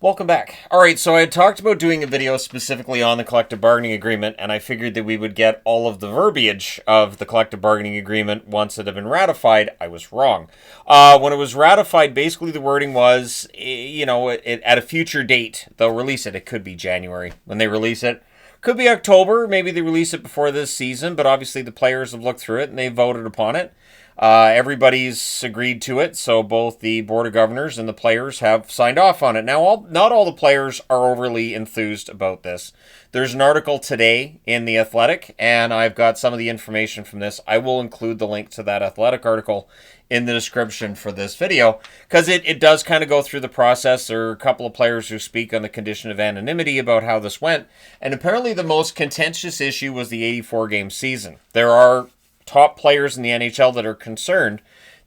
Welcome back. All right, so I had talked about doing a video specifically on the collective bargaining agreement, and I figured that we would get all of the verbiage of the collective bargaining agreement once it had been ratified. I was wrong. When it was ratified, basically the wording was, at a future date, they'll release it. It could be January when they release it. Could be October. Maybe they release it before this season, but obviously the players have looked through it and they voted upon it. Everybody's agreed to it, so both the Board of Governors and the players have signed off on it. Now, not all the players are overly enthused about this. There's an article today in The Athletic, and I've got some of the information from this. I will include the link to that Athletic article in the description for this video, because it does kind of go through the process. There are a couple of players who speak on the condition of anonymity about how this went, and apparently the most contentious issue was the 84-game season. There are top players in the NHL that are concerned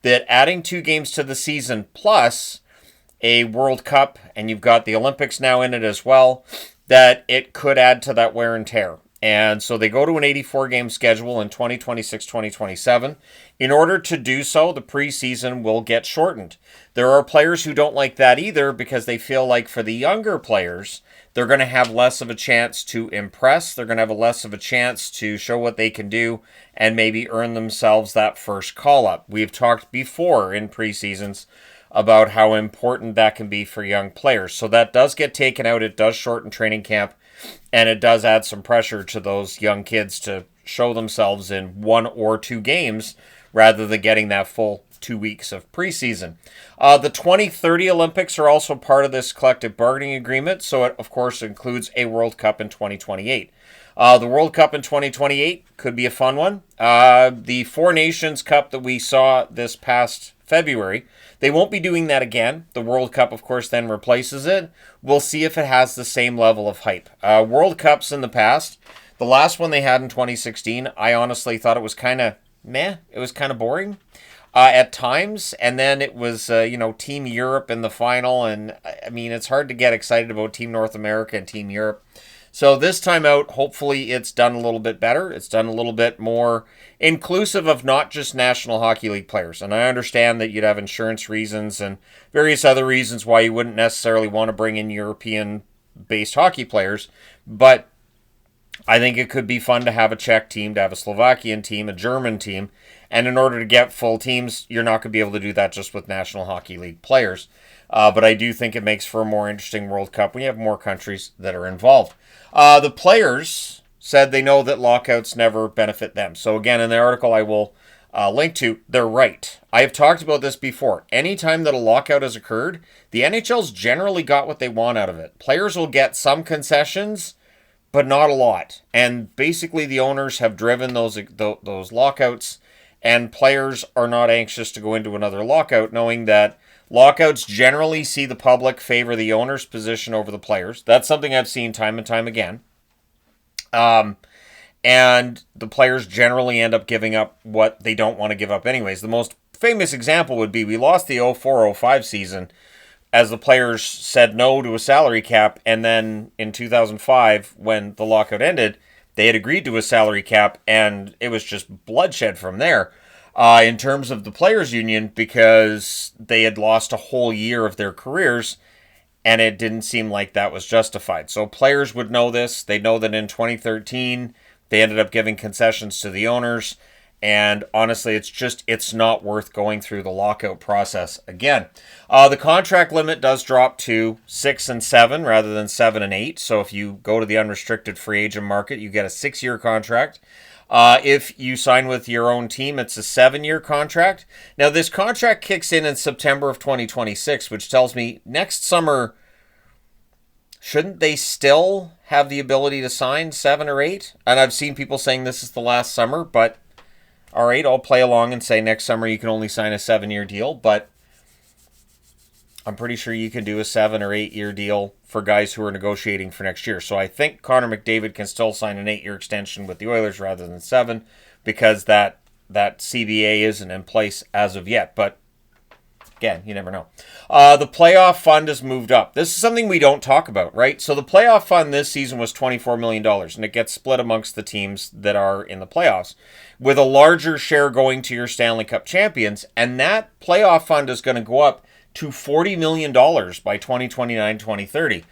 that adding 2 games to the season plus a World Cup, and you've got the Olympics now in it as well, that it could add to that wear and tear. And so they go to an 84-game schedule in 2026-2027. In order to do so, the preseason will get shortened. There are players who don't like that either because they feel like for the younger players, they're going to have less of a chance to impress. They're going to have less of a chance to show what they can do and maybe earn themselves that first call-up. We've talked before in preseasons about how important that can be for young players. So that does get taken out. It does shorten training camp, and it does add some pressure to those young kids to show themselves in 1 or 2 games rather than getting that full 2 weeks of preseason. The 2030 Olympics are also part of this collective bargaining agreement, so it, of course, includes a World Cup in 2028. The World Cup in 2028 could be a fun one. The Four Nations Cup that we saw this past February, they won't be doing that again. The World Cup, of course, then replaces it. We'll see if it has the same level of hype. World Cups in the past, the last one they had in 2016, I honestly thought it was kind of meh. It was kind of boring at times. And then it was, Team Europe in the final. And I mean, it's hard to get excited about Team North America and Team Europe. So this time out, hopefully it's done a little bit better. It's done a little bit more inclusive of not just National Hockey League players. And I understand that you'd have insurance reasons and various other reasons why you wouldn't necessarily want to bring in European-based hockey players. But I think it could be fun to have a Czech team, to have a Slovakian team, a German team. And in order to get full teams, you're not going to be able to do that just with National Hockey League players. But I do think it makes for a more interesting World Cup when you have more countries that are involved. The players said they know that lockouts never benefit them. So again, in the article I will link to, they're right. I have talked about this before. Anytime that a lockout has occurred, the NHL's generally got what they want out of it. Players will get some concessions, but not a lot. And basically the owners have driven those lockouts, and players are not anxious to go into another lockout, knowing that lockouts generally see the public favor the owner's position over the players. That's something I've seen time and time again. And the players generally end up giving up what they don't want to give up anyways. The most famous example would be we lost the 04-05 season as the players said no to a salary cap, and then in 2005, when the lockout ended, they had agreed to a salary cap, and it was just bloodshed from there. In terms of the players' union, because they had lost a whole year of their careers, and it didn't seem like that was justified. So players would know this. They know that in 2013, they ended up giving concessions to the owners, and honestly, it's not worth going through the lockout process again. The contract limit does drop to 6 and 7 rather than 7 and 8. So if you go to the unrestricted free agent market, you get a 6-year contract. If you sign with your own team, it's a 7-year contract. Now, this contract kicks in September of 2026, which tells me next summer, shouldn't they still have the ability to sign 7 or 8? And I've seen people saying this is the last summer, but all right, I'll play along and say next summer you can only sign a 7-year deal, but I'm pretty sure you can do a 7 or 8-year deal for guys who are negotiating for next year. So I think Connor McDavid can still sign an 8-year extension with the Oilers rather than 7 because that CBA isn't in place as of yet. But again, you never know. The playoff fund has moved up. This is something we don't talk about, right? So the playoff fund this season was $24 million, and it gets split amongst the teams that are in the playoffs, with a larger share going to your Stanley Cup champions. And that playoff fund is going to go up to $40 million by 2029-2030.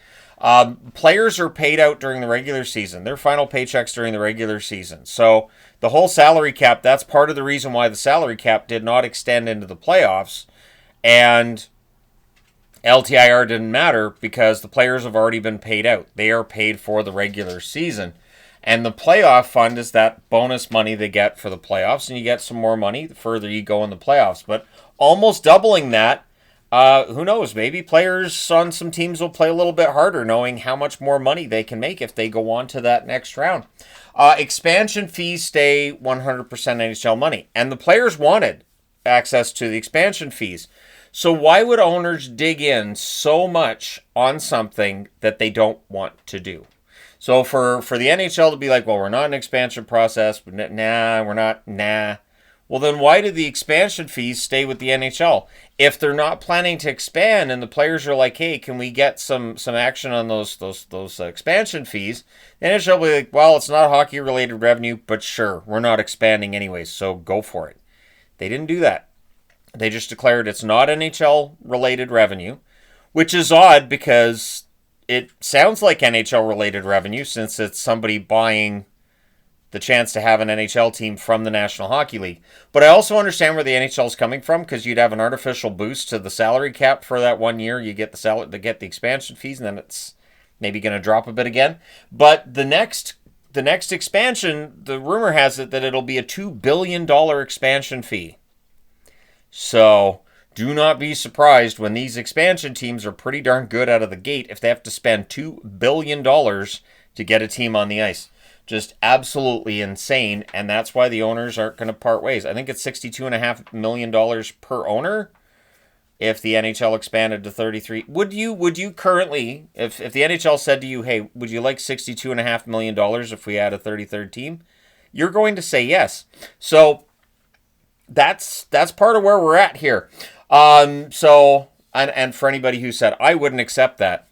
Players are paid out during the regular season. Their final paychecks during the regular season. So the whole salary cap, that's part of the reason why the salary cap did not extend into the playoffs. And LTIR didn't matter because the players have already been paid out. They are paid for the regular season. And the playoff fund is that bonus money they get for the playoffs, and you get some more money the further you go in the playoffs. But almost doubling that, who knows? Maybe players on some teams will play a little bit harder knowing how much more money they can make if they go on to that next round. Expansion fees stay 100% NHL money. And the players wanted access to the expansion fees. So why would owners dig in so much on something that they don't want to do? So for the NHL to be like, well, we're not an expansion process. We're not. Well, then why do the expansion fees stay with the NHL? If they're not planning to expand and the players are like, hey, can we get some action on those expansion fees? The NHL will be like, well, it's not hockey-related revenue, but sure, we're not expanding anyways, so go for it. They didn't do that. They just declared it's not NHL-related revenue, which is odd because it sounds like NHL-related revenue since it's somebody buying the chance to have an NHL team from the National Hockey League. But I also understand where the NHL is coming from because you'd have an artificial boost to the salary cap for that 1 year. You get the expansion fees, and then it's maybe going to drop a bit again. But the next expansion, the rumor has it that it'll be a $2 billion expansion fee. So do not be surprised when these expansion teams are pretty darn good out of the gate if they have to spend $2 billion to get a team on the ice. Just absolutely insane, and that's why the owners aren't going to part ways. I think it's $62.5 million per owner if the NHL expanded to 33. Would you currently, if the NHL said to you, hey, would you like $62.5 million if we add a 33rd team? You're going to say yes. So that's part of where we're at here. And for anybody who said, I wouldn't accept that,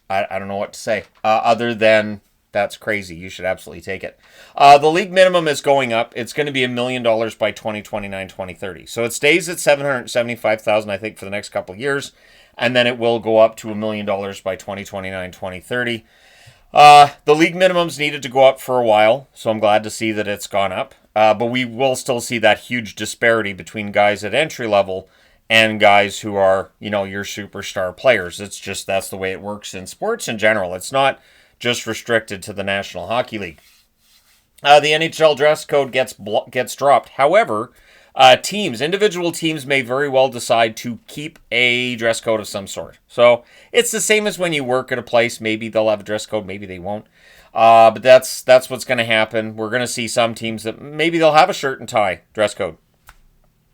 I don't know what to say other than that's crazy. You should absolutely take it. The league minimum is going up. It's going to be $1 million by 2029-2030. So it stays at $775,000, I think, for the next couple of years, and then it will go up to $1 million by 2029-2030. The league minimums needed to go up for a while, so I'm glad to see that it's gone up. But we will still see that huge disparity between guys at entry level and guys who are, your superstar players. It's just, that's the way it works in sports in general. It's not just restricted to the National Hockey League. The NHL dress code gets dropped. However, individual teams may very well decide to keep a dress code of some sort. So it's the same as when you work at a place. Maybe they'll have a dress code, maybe they won't. But that's what's going to happen. We're going to see some teams that maybe they'll have a shirt and tie dress code.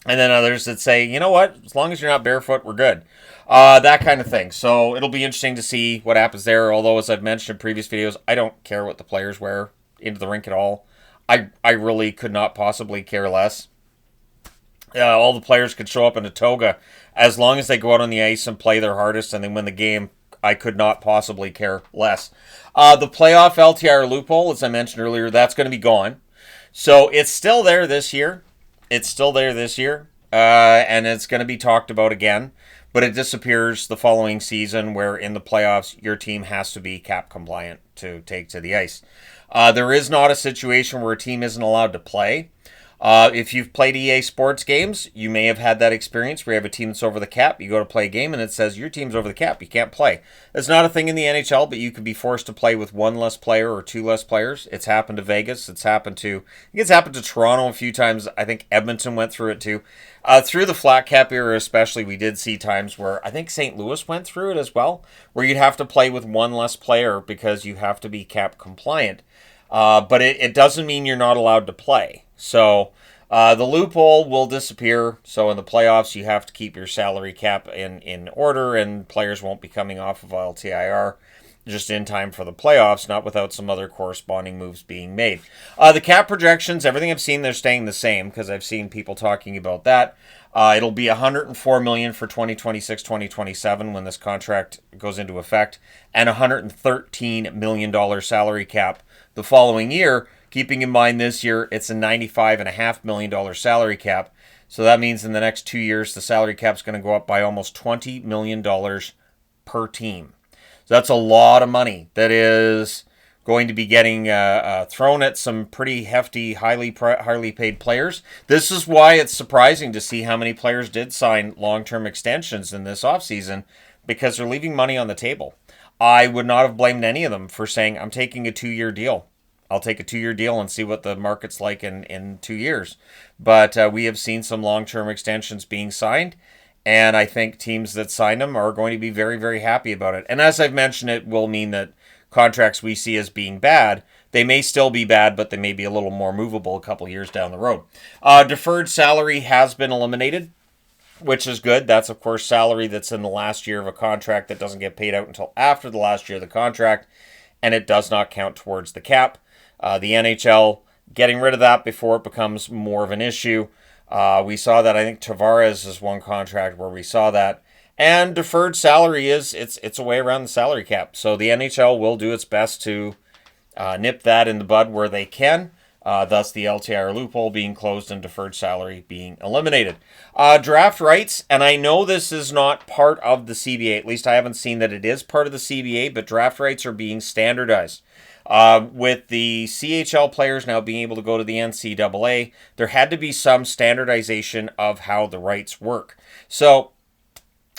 And then others that say, you know what, as long as you're not barefoot, we're good. That kind of thing. So it'll be interesting to see what happens there. Although, as I've mentioned in previous videos, I don't care what the players wear into the rink at all. I really could not possibly care less. All the players could show up in a toga. As long as they go out on the ice and play their hardest and they win the game, I could not possibly care less. The playoff LTIR loophole, as I mentioned earlier, that's going to be gone. So it's still there this year. And it's going to be talked about again, but it disappears the following season where in the playoffs, your team has to be cap compliant to take to the ice. There is not a situation where a team isn't allowed to play. If you've played EA Sports games, you may have had that experience where you have a team that's over the cap. You go to play a game and it says your team's over the cap. You can't play. It's not a thing in the NHL, but you could be forced to play with one less player or two less players. It's happened to Vegas. It's happened to Toronto a few times. I think Edmonton went through it too. Through the flat cap era especially, we did see times where I think St. Louis went through it as well, where you'd have to play with one less player because you have to be cap compliant. But it doesn't mean you're not allowed to play. So the loophole will disappear. So in the playoffs, you have to keep your salary cap in order, and players won't be coming off of LTIR just in time for the playoffs, not without some other corresponding moves being made. The cap projections, everything I've seen, they're staying the same because I've seen people talking about that. It'll be $104 million for 2026-2027 when this contract goes into effect, and $113 million salary cap the following year. Keeping in mind this year, it's a $95.5 million salary cap. So that means in the next 2 years, the salary cap is going to go up by almost $20 million per team. So that's a lot of money that is going to be getting thrown at some pretty hefty, highly paid players. This is why it's surprising to see how many players did sign long-term extensions in this offseason, because they're leaving money on the table. I would not have blamed any of them for saying, I'm taking a 2-year deal. I'll take a 2-year deal and see what the market's like in 2 years. But we have seen some long-term extensions being signed, and I think teams that sign them are going to be very, very happy about it. And as I've mentioned, it will mean that contracts we see as being bad, they may still be bad, but they may be a little more movable a couple years down the road. Deferred salary has been eliminated, which is good. That's, of course, salary that's in the last year of a contract that doesn't get paid out until after the last year of the contract, and it does not count towards the cap. The NHL getting rid of that before it becomes more of an issue. We saw that. I think Tavares is one contract where we saw that. And deferred salary it's a way around the salary cap. So the NHL will do its best to nip that in the bud where they can. Thus the LTIR loophole being closed and deferred salary being eliminated. Draft rights, and I know this is not part of the CBA. At least I haven't seen that it is part of the CBA, but draft rights are being standardized. With the CHL players now being able to go to the NCAA, there had to be some standardization of how the rights work. So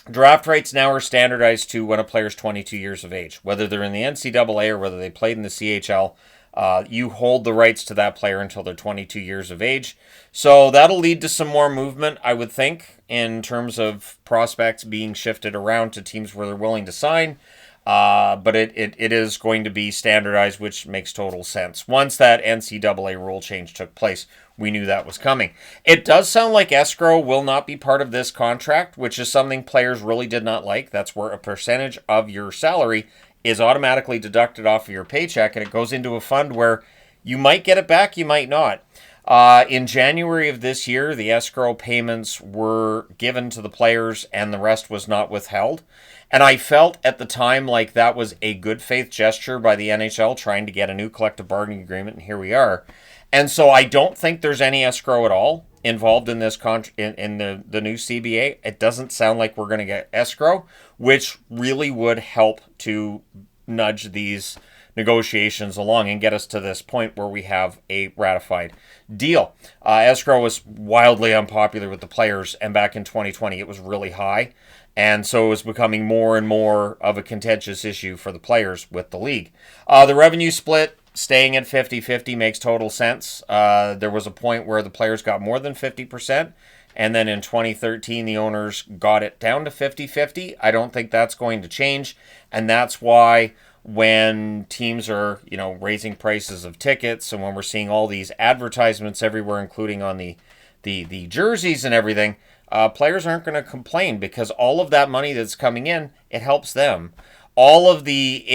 draft rights now are standardized to when a player's 22 years of age. Whether they're in the NCAA or whether they played in the CHL, you hold the rights to that player until they're 22 years of age. So that'll lead to some more movement, I would think, in terms of prospects being shifted around to teams where they're willing to sign. But it is going to be standardized, which makes total sense. Once that NCAA rule change took place, we knew that was coming. It does sound like escrow will not be part of this contract, which is something players really did not like. That's where a percentage of your salary is automatically deducted off of your paycheck, and it goes into a fund where you might get it back, you might not. In January of this year, the escrow payments were given to the players and the rest was not withheld. And I felt at the time like that was a good faith gesture by the NHL trying to get a new collective bargaining agreement, and here we are. And so I don't think there's any escrow at all involved in this in the new CBA. It doesn't sound like we're going to get escrow, which really would help to nudge these negotiations along and get us to this point where we have a ratified deal. Escrow was wildly unpopular with the players, and back in 2020 it was really high, and so it was becoming more and more of a contentious issue for the players with the league. The revenue split staying at 50-50 makes total sense. There was a point where the players got more than 50%, and then in 2013 the owners got it down to 50-50. I don't think that's going to change, and that's why when teams are, raising prices of tickets, and when we're seeing all these advertisements everywhere, including on the jerseys and everything, players aren't going to complain, because all of that money that's coming in, it helps them. All of the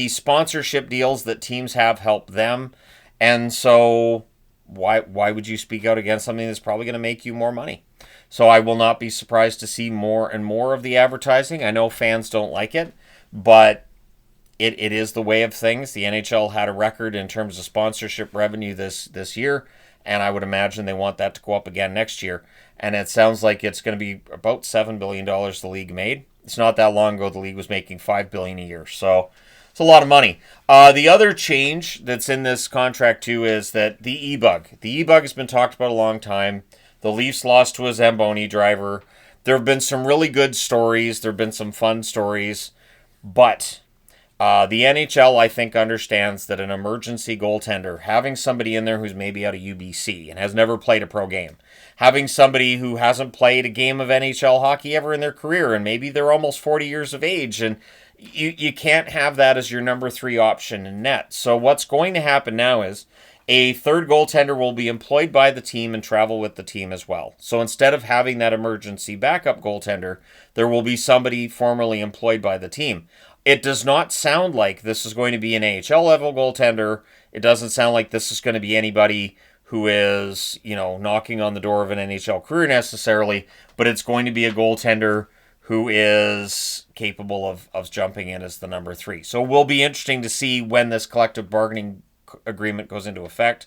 sponsorship deals that teams have help them, and so why would you speak out against something that's probably going to make you more money? So I will not be surprised to see more and more of the advertising. I know fans don't like it, but it is the way of things. The NHL had a record in terms of sponsorship revenue this year, and I would imagine they want that to go up again next year. And it sounds like it's going to be about $7 billion the league made. It's not that long ago the league was making $5 billion a year, so it's a lot of money. The other change that's in this contract too is that the e-bug. The e-bug has been talked about a long time. The Leafs lost to a Zamboni driver. There have been some really good stories. There have been some fun stories. But the NHL, I think, understands that an emergency goaltender, having somebody in there who's maybe out of UBC and has never played a pro game, having somebody who hasn't played a game of NHL hockey ever in their career, and maybe they're almost 40 years of age, and you can't have that as your number 3 option in net. So what's going to happen now is a third goaltender will be employed by the team and travel with the team as well. So instead of having that emergency backup goaltender, there will be somebody formerly employed by the team. It does not sound like this is going to be an AHL level goaltender. It doesn't sound like this is going to be anybody who is, knocking on the door of an NHL career necessarily, but it's going to be a goaltender who is capable of jumping in as the number 3. So it will be interesting to see when this collective bargaining agreement goes into effect.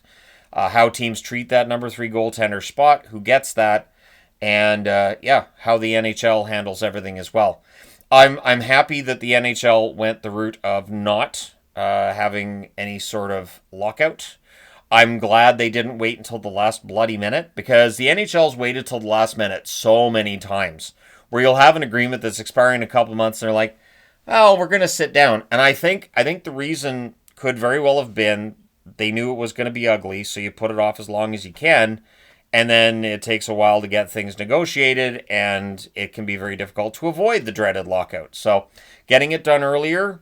how teams treat that number 3 goaltender spot, who gets that, and how the NHL handles everything as well. I'm happy that the NHL went the route of not having any sort of lockout. I'm glad they didn't wait until the last bloody minute, because the NHL's waited till the last minute so many times, where you'll have an agreement that's expiring in a couple months and they're like, oh, we're going to sit down. And I think the reason could very well have been they knew it was going to be ugly, so you put it off as long as you can, and then it takes a while to get things negotiated, and it can be very difficult to avoid the dreaded lockout. So getting it done earlier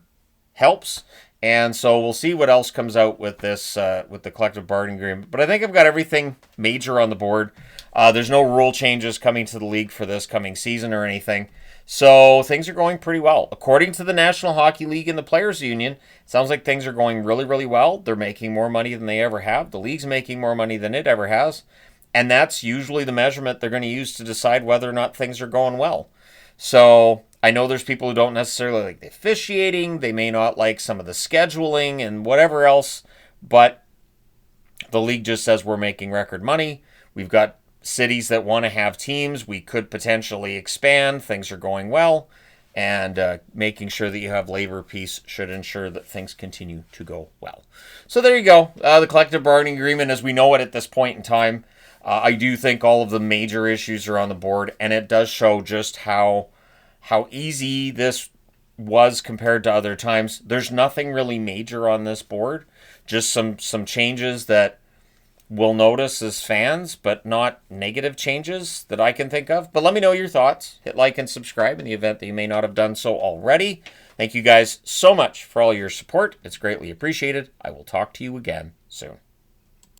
helps. And so we'll see what else comes out with this, with the collective bargaining agreement. But I think I've got everything major on the board. There's no rule changes coming to the league for this coming season or anything. So things are going pretty well. According to the National Hockey League and the Players Union, it sounds like things are going really, really well. They're making more money than they ever have. The league's making more money than it ever has. And that's usually the measurement they're going to use to decide whether or not things are going well. So I know there's people who don't necessarily like the officiating. They may not like some of the scheduling and whatever else. But the league just says we're making record money. We've got cities that want to have teams. We could potentially expand. Things are going well. And making sure that you have labor peace should ensure that things continue to go well. So there you go. The collective bargaining agreement as we know it at this point in time. I do think all of the major issues are on the board, and it does show just how easy this was compared to other times. There's nothing really major on this board, just some changes that we'll notice as fans, but not negative changes that I can think of. But let me know your thoughts. Hit like and subscribe in the event that you may not have done so already. Thank you guys so much for all your support. It's greatly appreciated. I will talk to you again soon.